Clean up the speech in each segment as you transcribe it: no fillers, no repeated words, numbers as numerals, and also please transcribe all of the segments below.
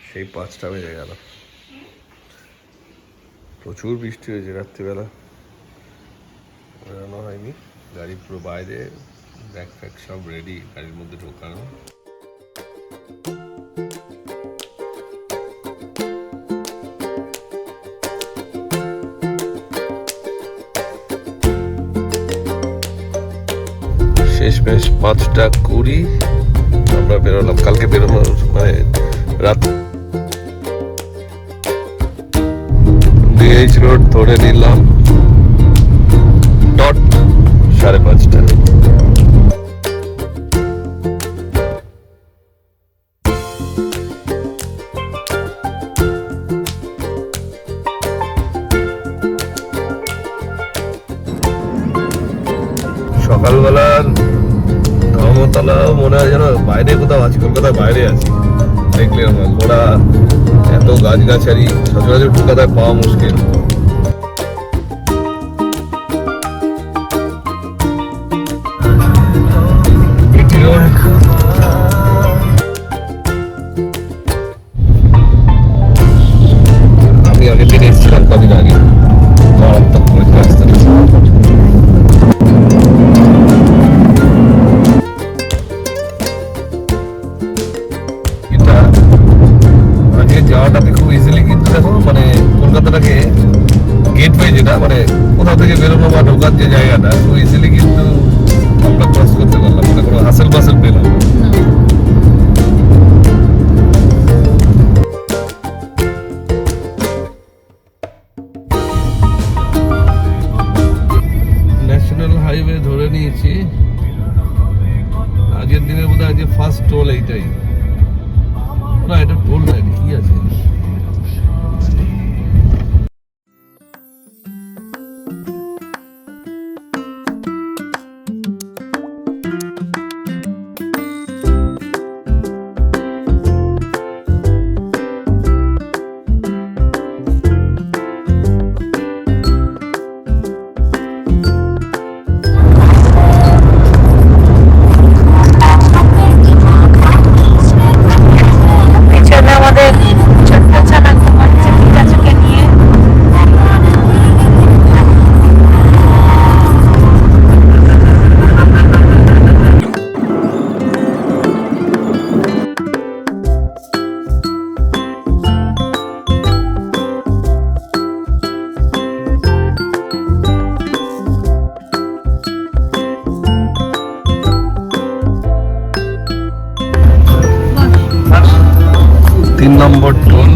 সেই 5টা বেজে গেল। প্রচুর বৃষ্টি হয়েছে রাত্রিবেলা, বেরোনো হয়নি। গাড়ি পুরো বাইরে, ব্যাগ ফ্যাগ সব রেডি গাড়ির মধ্যে ঢোকানো। শেষমেশ 5:20 আমরা বেরোলাম। কালকে বেরোনোর মানে রাত ডিএইচ রোড ধরে নিলাম ডট 5:30। সকালবেলার ধর্মতলা মনে হয় যেন বাইরে কোথাও আছি, কলকাতার বাইরে আছি। দেখলে আমার ঘোড়া, এত গাছগাছালি, সচরাচর কলকাতায় পাওয়া মুশকিল। আমি আগের দিন এসেছিলাম, কদিন আগে, মারাত্মক পরীক্ষা আসতে। যাওয়াটাতে খুব ইজিলি কিন্তু দেখো মানে কলকাতাটাকে গেটওয়ে যেটা মানে কোথাও থেকে বেরোনো বা ঢোকার যে জায়গাটা খুব ইজিলি কিন্তু আমরা ক্রস করতে পারলাম, মানে কোনো হাসেল পাসেল পেলাম না। ন্যাশনাল হাইওয়ে ধরে নিয়েছি। আগের দিনের বোধহয় আজকে ফার্স্ট টোল এইটাই। না, এটা টোল নাই, কি আছে? নম্বর টোল।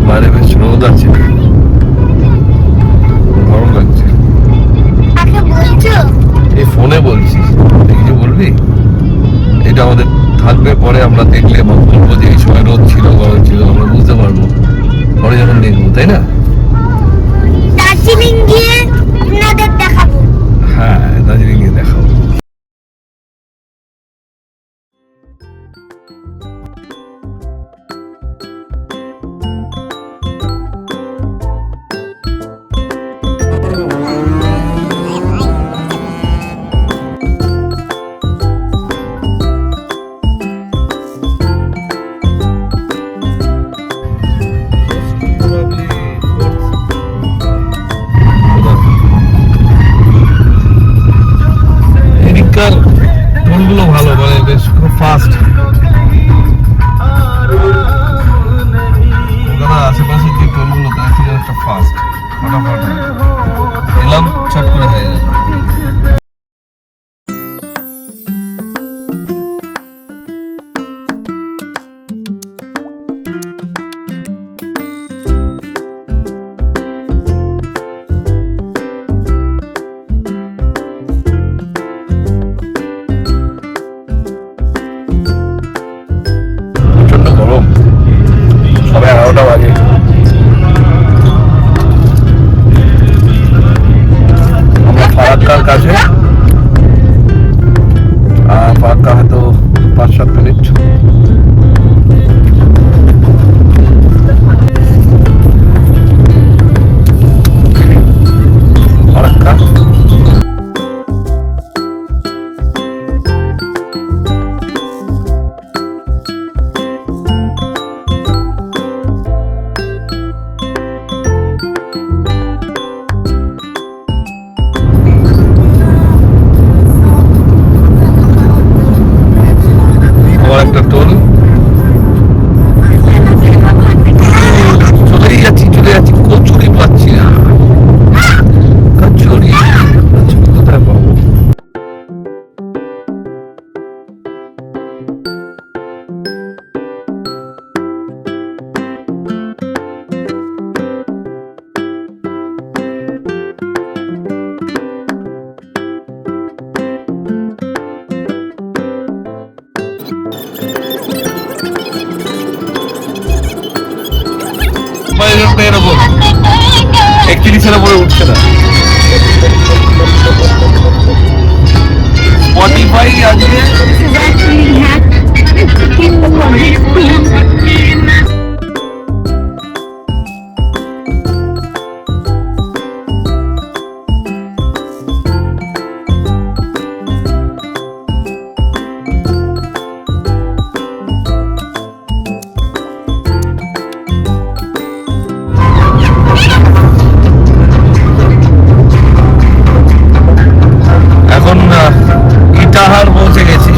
বাইরে বেশ রোদ আছে, গরম লাগছে। এই ফোনে বলছি, কিছু বলবি? এটা আমাদের থাকবে, পরে আমরা দেখলে বলবো যে এই সময় রোদ ছিল, গরম ছিল, আমরা বুঝতে পারবো পরে যখন দেখবো, তাই না? দার্জিলিং গিয়ে আপনাদের দেখাবো। হ্যাঁ, দার্জিলিং গিয়ে দেখাবো। বিছানা পরে উঠছে না। স্পটিফাই আজকে এখন ইটাহার পৌঁছে গেছি।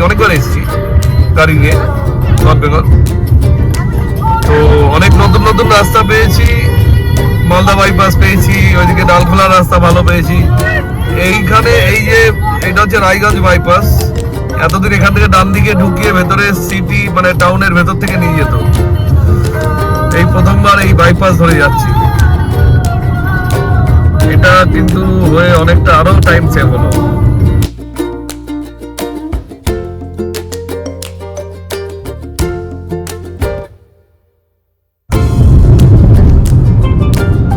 অনেকবার এসেছি গাড়ি নিয়ে নর্থ বেঙ্গল, তো অনেক নতুন নতুন রাস্তা পেয়েছি, মালদা বাইপাস পেয়েছি, ওইদিকে ডালখোলা রাস্তা ভালো পেয়েছি। এইখানে এই যে এটা হচ্ছে রায়গঞ্জ বাইপাস, এতদিন এখান থেকে ডান দিকে ঢুকিয়ে ভেতরে সিটি মানে টাউনের ভেতর থেকে নিয়ে যেত, এই প্রথমবার এই বাইপাস ধরে যাচ্ছি। এটা কিন্তু হয়ে অনেকটা আরো টাইম সেভ হলো।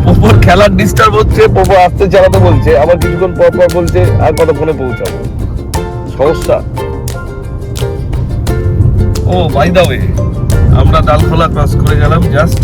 পোপোর খেলার ডিস্টার্ব হচ্ছে, পোপো আসতে চালাতে বলছে, আবার কিছুক্ষণ পর পর বলছে আর কতক্ষণে পৌঁছাবো, সমস্যা। ও বাই দা ওয়ে, আমরা ডালখোলা ক্রস করে গেলাম জাস্ট।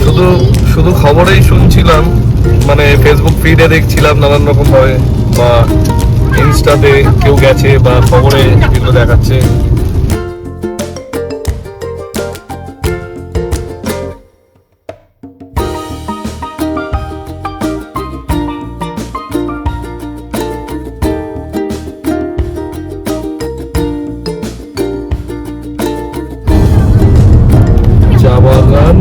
শুধু শুধু খবরেই শুনছিলাম, মানে ফেসবুক ফিডে দেখছিলাম নানান রকম ভাবে, বা ইনস্টাতে কেউ গেছে বা খবরে এগুলো দেখাচ্ছে। চা বাগান,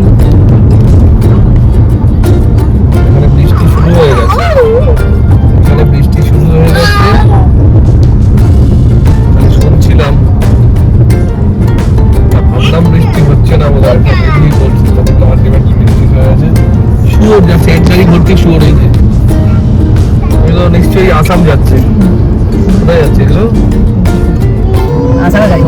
এখানে বৃষ্টি শুরু হয়ে গেছে, এখানে বৃষ্টি শুরু হয়ে গেছে শুনছিলাম, ভাবলাম বৃষ্টি হচ্ছে না বোধ হয়, বলছি আলটিমেটলি বৃষ্টি হয়ে গেছে। শুয়োর যাচ্ছে, এক গাড়ি ভর্তি শুয়োর হয়েছে, এগুলো নিশ্চয়ই আসাম যাচ্ছে। কোথায় যাচ্ছে এগুলো? আসামে যাই।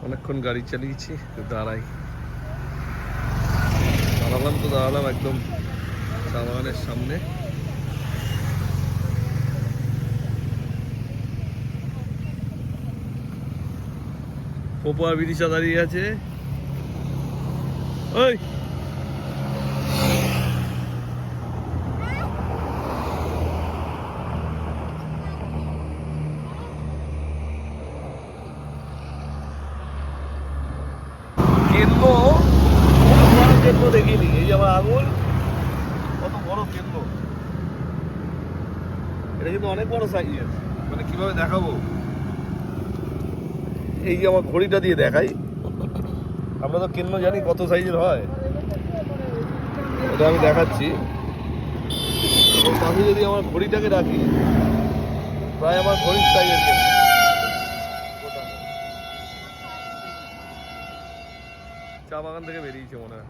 অনেকক্ষণ গাড়ি চালিয়েছি, দাঁড়ালাম একদম চা বাগানের সামনে। পোপো আর বিদিশা দাঁড়িয়ে আছে। ওই কেন্দ্র দেখিনি, এই যে আমার আঙুল কত বড় কেন্দ্র, এটা কিন্তু অনেক বড় সাইজের। মানে কিভাবে দেখাবো, এই যে আমার ঘড়িটা দিয়ে দেখাই, আমরা তো কেন্দ্র জানি কত সাইজের হয়, এটা আমি দেখাচ্ছি। আমি যদি আমার ঘড়িটাকে রাখি, প্রায় আমার ঘড়ির সাইজের কেন্দ্র। চা বাগান থেকে বেরিয়েছে মনে হয়।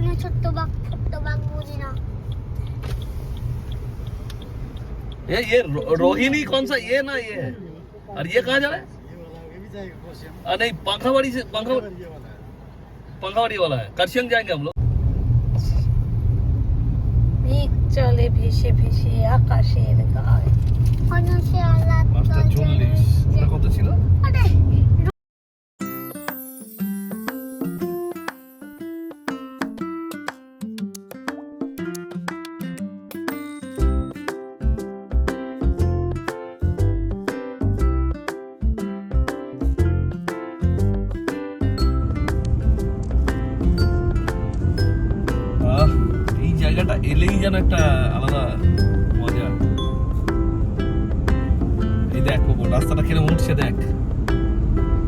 কোনো ছোট্ট বাঘ বুঝি না। ये रोहिणी कौन सा ये ना ये है और ये कहाँ जा रहा है नहीं पंखावाड़ी से पंखावाड़ी वाला है करशियंग जाएंगे हम लोग মেঘ চলে ভেসে ভেসে আকাশের গায়ে। মানুষে আলাদ 5:40 ওটা কত ছিল আরে এই জায়গাটা এলেই যেন একটা আলাদা মজা এই দেখ ও রাস্তাটা কিরকম উঠছে দেখ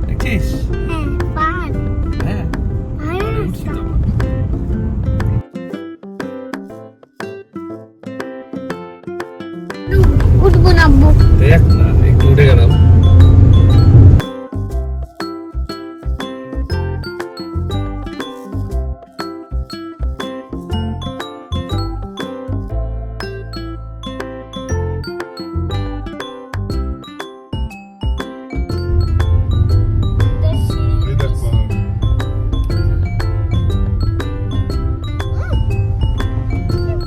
দেখছিস হ্যাঁ পাহাড় হ্যাঁ পাহাড় উঠছি তো উঠবো নামবো দেখ না একটু উঠে গেলাম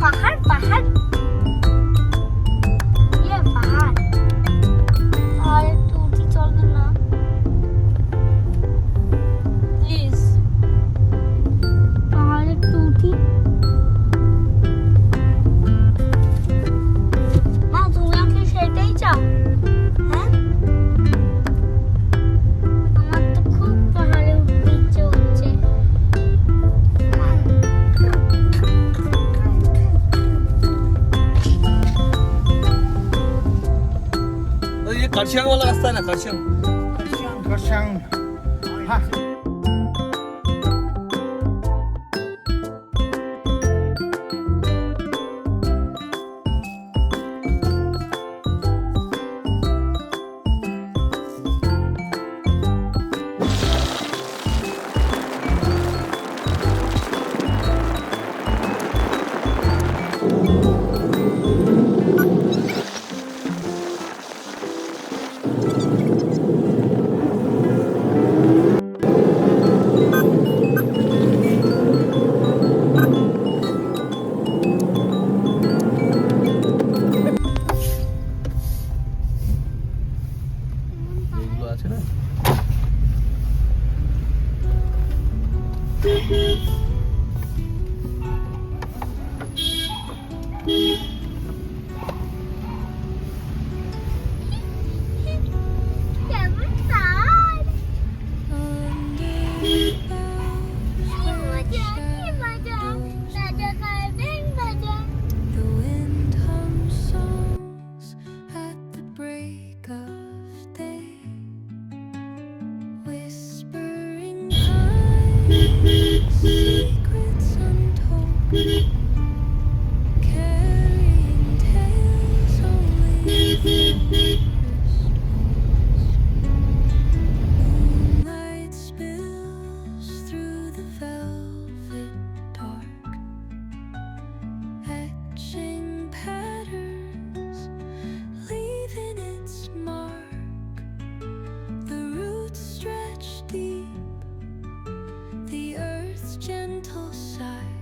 পাহাড় পাহাড় ইয়ে পাহাড় আর একটু উঠি চলবে না প্লিজ পাহাড় একটু উঠি মা তুমি কি সেটাই চাও হ্যাঁ আমার তো খুব পাহাড়ে উঠতে ইচ্ছে হচ্ছে ये करशियंग वाला रास्ता है ना करशियंग Kersiang. Hah. এগুলো আছে না কেমন তার কি মজা রাজা খাবেন রাজা The wind hums songs at the break of day, whispering pines, secrets untold, carrying tales only whispers. Moonlight spills through the velvet dark, etching patterns, leaving its mark. The roots stretch deep, the earth's gentle sigh,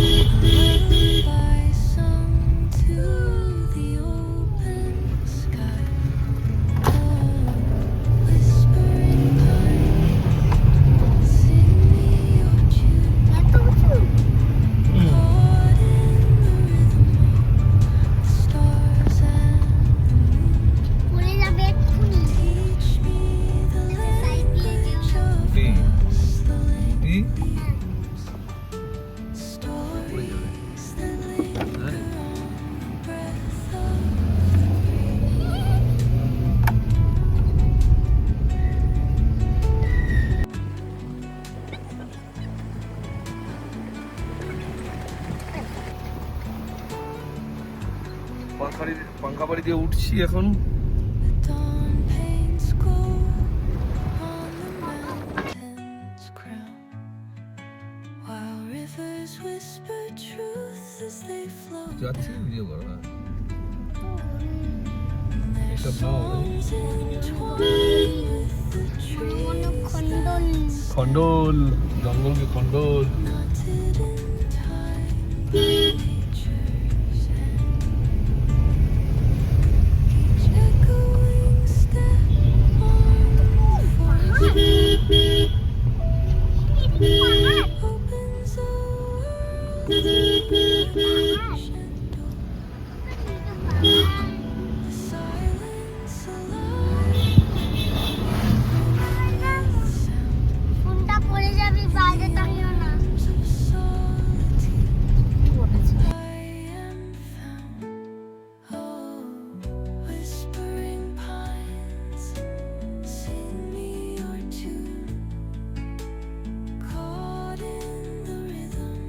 a lullaby sung to the open sky. Oh, whispering pine, sing me your tune. এত উঁচু Caught in the rhythm of the stars and the moon, পড়ে যাবে এক্ষুনি teach me the language of us, the এই stories that linger হ্যাঁ on the breath of the breeze. পাঙ্খাবাড়ি দিয়ে উঠছি এখন The dawn paints gold on the mountain's crown, while rivers rivers whisper truth as they flow যাচ্ছি video করো না their একটা ভাও songs entwine with the trees খন্ডন খন্ডল জঙ্গলকে খন্ডল knotted in time nature's hand. Each echoing step on the forest opens a world of imagination. The silence alive, sound ফোনটা পড়ে যাবি বাইরে টানিও না of solitude. I am found, oh, whispering pines, sing me your tune. Caught in the rhythm,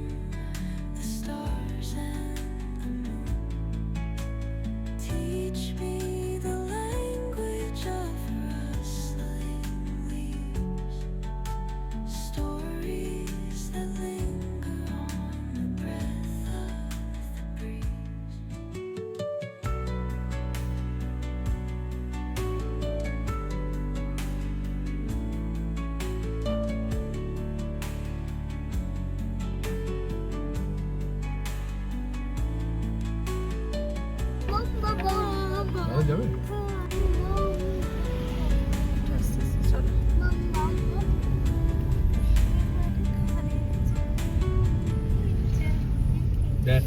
the stars and the moon. Teach me the language of rustling leaves, stories that linger on the breath of the breeze. যাবে দেখ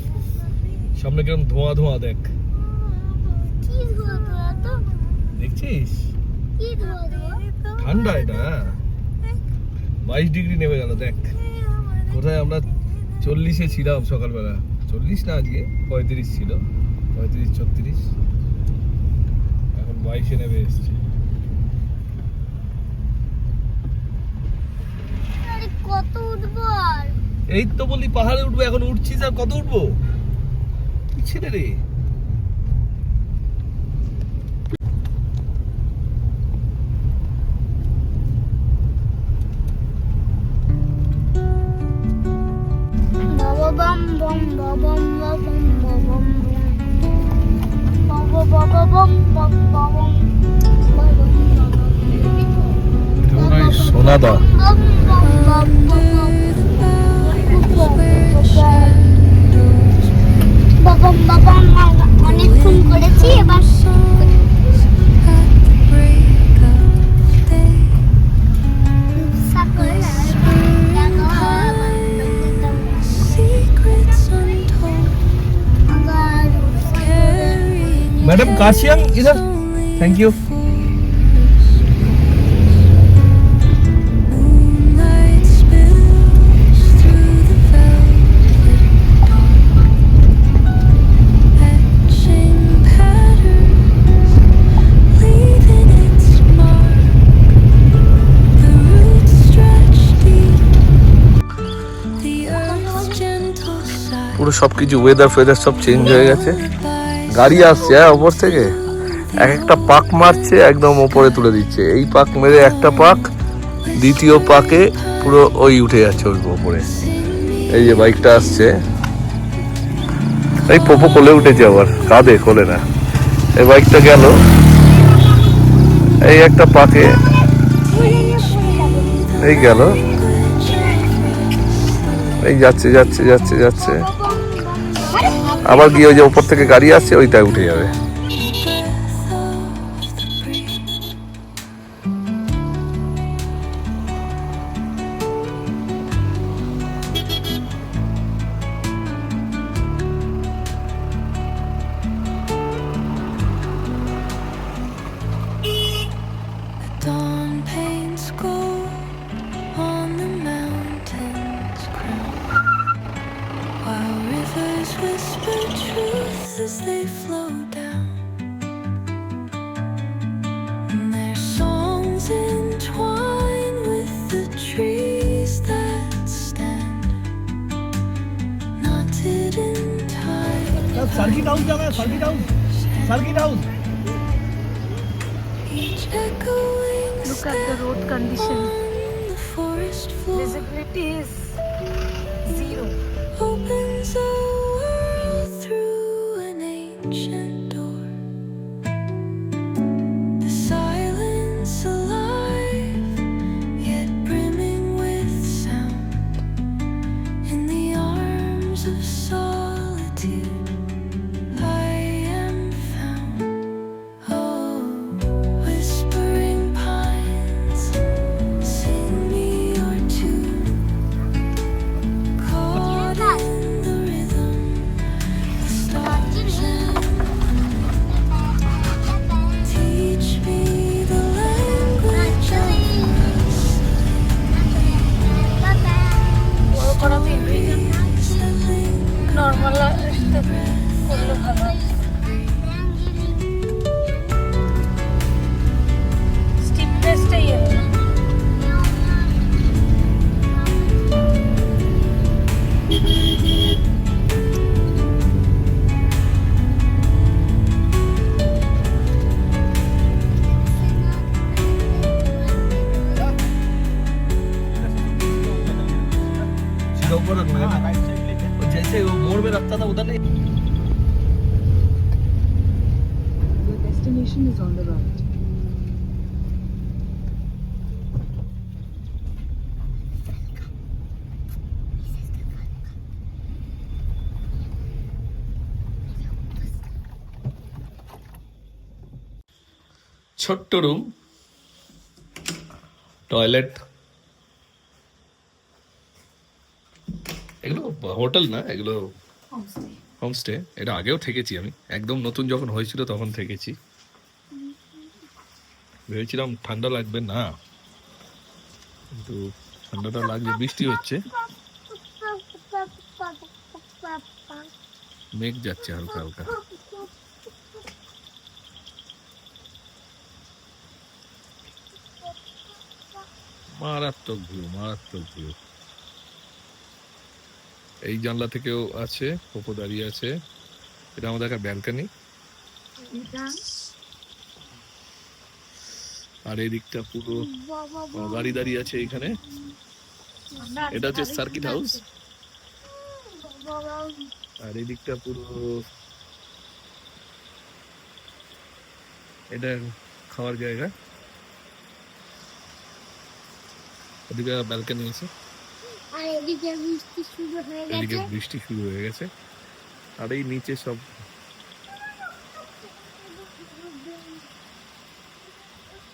সামনে কিরকম ধোঁয়া ধোঁয়া দেখ কি ধোয়া ধোয়া তো দেখছিস কি ধোয়া ধোয়া ঠান্ডা এটা 22 ডিগ্রি নেমে গেল দেখ কোথায় আমরা 40-এ ছিলাম সকালবেলা 40 না আজকে 35 ছিল 35-36 এখন 22-এ নেমে এসছে আরে কত উঠবো আর এই তো বলি পাহাড়ে উঠবো এখন উঠছিস আর কত উঠবো কি ছেলে রে বম বম বম বম বম বম বম বম বম বম বম সোনাদা বাবাম বাবাম অনেক ফোন করেছি এবার At the break of day, secrets untold, carrying madam काशियंग इधर thank you moonlight spills through the velvet etching patterns, leaving its mark. The roots stretch deep, the earth's gentle sigh. পুরো সবকিছু ওয়েদার ফেদার সব change হয়ে গেছে গাড়ি আসছে হ্যাঁ ওপর থেকে এক একটা পাক মারছে একদম ওপরে তুলে দিচ্ছে এই পাক মেরে একটা পাক দ্বিতীয় পাকে পুরো ওই উঠে যাচ্ছে ওই ওপরে এই যে বাইকটা আসছে এই পোপো কোলে উঠেছে আবার কাঁধে কোলে না এই বাইকটা গেল এই একটা পাকে এই গেল এই যাচ্ছে যাচ্ছে যাচ্ছে যাচ্ছে আবার গিয়ে ওই যে উপর থেকে গাড়ি আসছে ওইটাই উঠে যাবে Dawn paints gold on the mountain's crown, while rivers whisper truth as they flow down. And their songs entwine with the trees that stand, knotted in time. Circuit house जाना है circuit house Each echoing Look at the road condition. on the forest floor. Visibility is 0. सीधा ऊपर रखना है ना? Right side लेके और जैसे वो मोड़ में रखता था उधर नहीं। Your destination is on the right. ছোট্ট রুম, টয়লেট, এগুলো হোটেল না, এগুলো হোমস্টে। এটা আগেও থেকেছি আমি, একদম নতুন যখন হয়েছিল তখন থেকেছি। ভেবেছিলাম ঠান্ডা লাগবে না, কিন্তু ঠান্ডাটা লাগবে। বৃষ্টি হচ্ছে, মেঘ যাচ্ছে হালকা হালকা। মারাত্মক ভিউ, মারাত্মক ভিউ। এই জানলা থেকেও আছে, পোপো দাঁড়িয়ে আছে। এটা আমাদের একটা ব্যালকনি। আর এই দিকটা পুরো গাড়ি দাঁড়িয়ে আছে এইখানে। এটা হচ্ছে সার্কিট হাউস। আর এই দিকটা পুরো, এটা খাওয়ার জায়গা। ওদিকে ব্যালকনি আছে, আর এদিকে বৃষ্টি শুরু হয়ে এদিকে গেছে। বৃষ্টি শুরু হয়ে গেছে। আর এই নিচে সব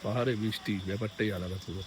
পাহাড়ে বৃষ্টি, ব্যাপারটাই আলাদা পুরো।